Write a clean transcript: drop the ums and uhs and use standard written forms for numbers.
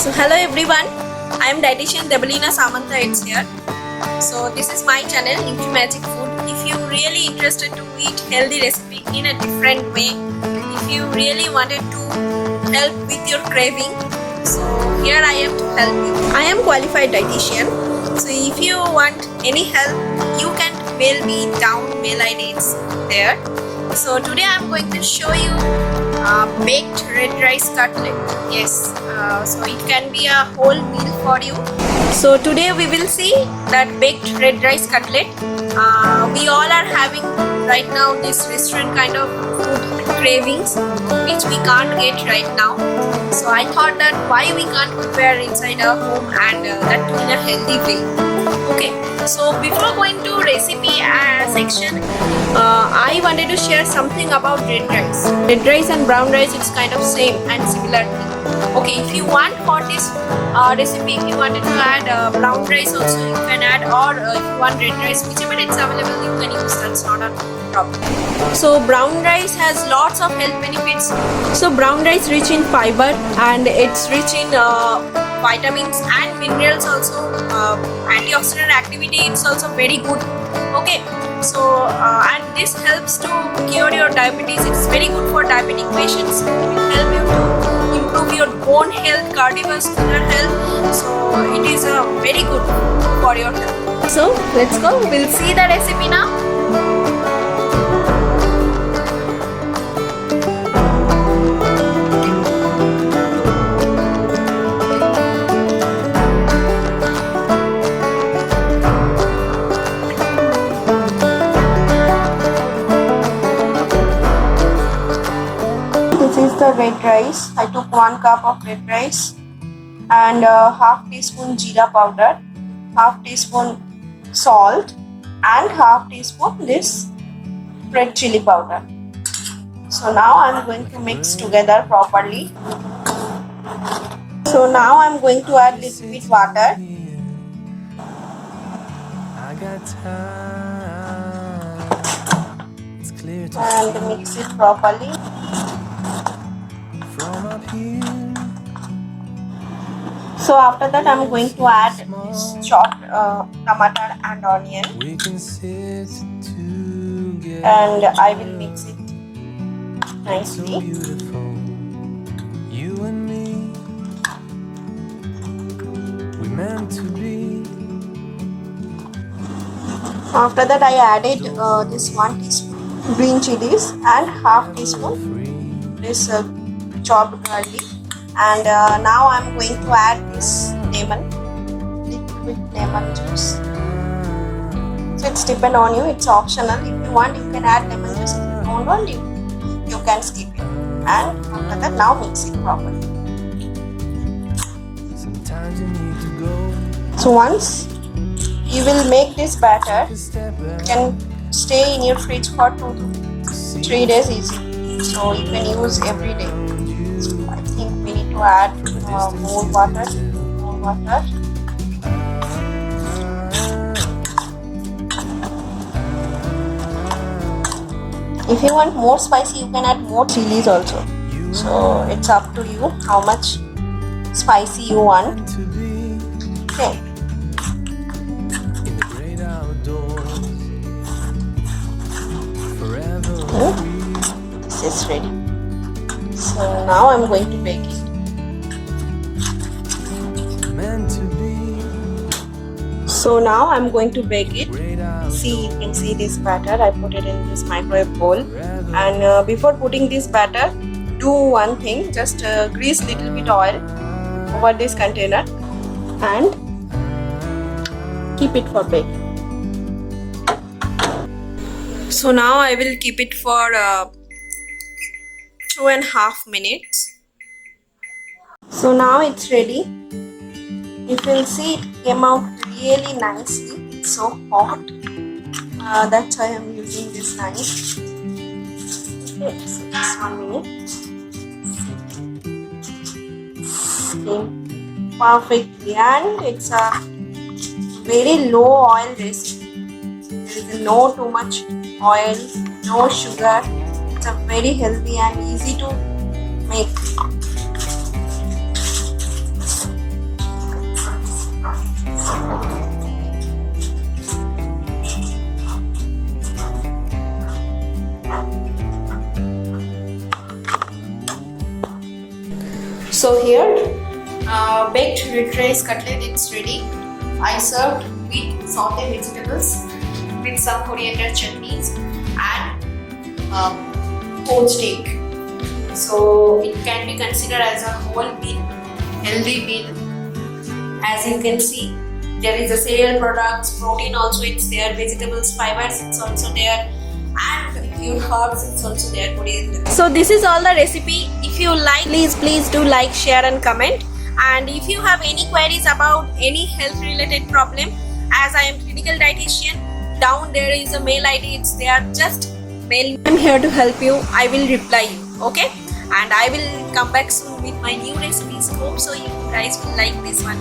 So hello everyone, I am dietitian Debalina Samantha. It's here. So this is my channel Nutrimagic Food. If you really interested to eat healthy recipe in a different way, if you really wanted to help with your craving, so here I am to help you. I am qualified dietitian. So if you want any help, you can mail me down. Mail ID is there. So today I am going to show you baked red rice cutlet. Yes, so it can be a whole meal for you. So today we will see that baked red rice cutlet. We all are having right now this restaurant kind of food cravings which we can't get right now. So I thought that why we can't prepare inside our home and that in a healthy way. Okay, so before going to recipe section, I wanted to share something about red rice. Red rice and brown rice, it's kind of same and similar thing. Okay, if you want for this recipe, if you wanted to add brown rice also you can add, or if you want red rice, whichever it's available you can use, that's not a problem. So brown rice has lots of health benefits. So brown rice rich in fiber and it's rich in vitamins and minerals also. Antioxidant activity, it's also very good. Okay, so and this helps to cure your diabetes. It's very good for diabetic patients. It will help you to improve your bone health, cardiovascular health. So it is very good for your health. So let's go, we'll see the recipe now. This is the red rice. I took 1 cup of red rice and half teaspoon jeera powder, half teaspoon salt and half teaspoon this red chili powder. So now I am going to mix together properly. So now I am going to add little bit water. And mix it properly. So after that I am going to add this chopped tomato and onion, and I will mix it nicely. After that I added this 1 teaspoon green chilies and half teaspoon this chopped garlic, and now I am going to add this lemon, little bit lemon juice. So it's depend on you, it's optional. If you want you can add lemon juice, if you don't want you can skip it. And after that now mix it properly. So once you will make this batter, it can stay in your fridge for 2 to 3 days easy. So you can use every day. So I think we need to add more water. If you want more spicy, you can add more chilies also. So it's up to you how much spicy you want. Okay. This is ready. So now I'm going to bake it. So now I'm going to bake it. See, you can see this batter. I put it in this microwave bowl. And before putting this batter, do one thing. Just grease little bit oil over this container and keep it for baking. So now I will keep it for 2.5 minutes. So now it's ready. If you will see, it came out really nicely. It's so hot. That's why I'm using this knife. Okay, so just 1 minute. Came perfectly, and it's a very low oil recipe. There is no too much oil, no sugar. It's a very healthy and easy to make. So here, baked red rice cutlet, it's ready. I served with sauteed vegetables with some coriander chutneys and poached egg. So it can be considered as a whole meal, healthy meal. As you can see, there is a cereal products, protein also it's there, vegetables, fibers it's also there, and pure herbs it's also there. So this is all the recipe. If you like, please do like, share and comment. And if you have any queries about any health related problem, as I am clinical dietitian, down there is a mail ID, it's there, just mail me. I'm here to help you. I will reply you, okay? And I will come back soon with my new recipes. Hope so you guys will like this one.